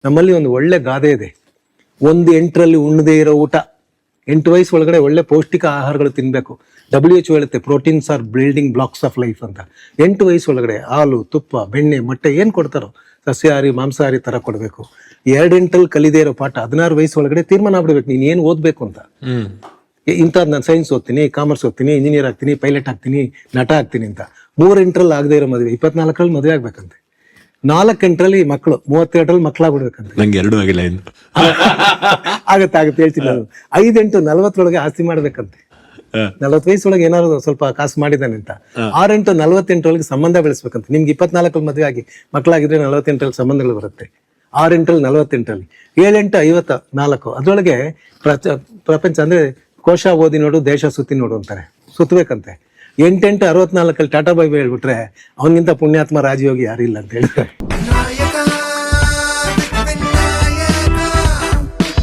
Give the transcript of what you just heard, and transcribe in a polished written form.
ನಮ್ಮಲ್ಲಿ ಒಂದು ಒಳ್ಳೆ ಗಾದೆ ಇದೆ, 8 ಉಣ್ಣದೇ ಇರೋ ಊಟ. 8 ವಯಸ್ಸು ಒಳಗಡೆ ಒಳ್ಳೆ ಪೌಷ್ಟಿಕ ಆಹಾರಗಳು ತಿನ್ಬೇಕು. WHO ಹೇಳುತ್ತೆ proteins are building blocks of life ಅಂತ. 8 ವಯಸ್ಸು ಒಳಗಡೆ ಹಾಲು, ತುಪ್ಪ, ಬೆಣ್ಣೆ, ಮೊಟ್ಟೆ ಏನ್ ಕೊಡ್ತಾರೋ ಸಸ್ಯಾಹಾರಿ ಮಾಂಸಾಹಾರಿ ತರ ಕೊಡ್ಬೇಕು. 2 ಕಲಿದೇ ಇರೋ ಪಾಠ 16 ವಯಸ್ಸು ಒಳಗಡೆ ತೀರ್ಮಾನ ಆಗ್ಬಿಡ್ಬೇಕು ನೀನ್ ಏನ್ ಓದ್ಬೇಕು ಅಂತ. ಇಂಥದ್ದು ನಾನು ಸೈನ್ಸ್ ಓದ್ತೀನಿ, ಕಾಮರ್ಸ್ ಓದ್ತೀನಿ, ಇಂಜಿನಿಯರ್ ಆಗ್ತೀನಿ, ಪೈಲಟ್ ಆಗ್ತೀನಿ, ನಟ ಆಗ್ತೀನಿ ಅಂತ. 3 ಆಗದೆ ಇರೋ ಮದುವೆ, 24 ಮದುವೆ ಆಗ್ಬೇಕಂತೆ. 4 ಮಕ್ಕಳು, 32 ಮಕ್ಕಳಾಗ್ಬಿಡ್ಬೇಕಂತೆ. ನಂಗೆ 2 ಆಗಿಲ್ಲ ಇನ್ನು. ಆಗತ್ತೆ ಹೇಳ್ತೀನಿ ನಾನು. 5 40 ಆಸ್ತಿ ಮಾಡ್ಬೇಕಂತೆ. 40 ವಯಸ್ಸೊಳಗೆ ಏನಾದ್ರು ಸ್ವಲ್ಪ ಕಾಸು ಮಾಡಿದಾನೆ ಅಂತ. 6 48 ಸಂಬಂಧ ಬೆಳೆಸ್ಬೇಕಂತ. ನಿಮ್ಗೆ 24 ಮದುವೆ ಆಗಿ ಮಕ್ಕಳಾಗಿದ್ರೆ 48 ಸಂಬಂಧಗಳು ಬರುತ್ತೆ. 6 48 7 54 ಅದ್ರೊಳಗೆ ಪ್ರಪಂಚ ಅಂದ್ರೆ ಕೋಶ ಓದಿ ನೋಡು, ದೇಶ ಸುತ್ತಿ ನೋಡು ಅಂತಾರೆ. ಸುತ್ತಬೇಕಂತೆ. 8 64 ಟಾಟಾ ಬೈ ಬೈ ಹೇಳ್ಬಿಟ್ರೆ ಅವನಿಗಿಂತ ಪುಣ್ಯಾತ್ಮ ರಾಜಯೋಗಿ ಯಾರಿಲ್ಲ ಅಂತ ಹೇಳ್ತಾರೆ.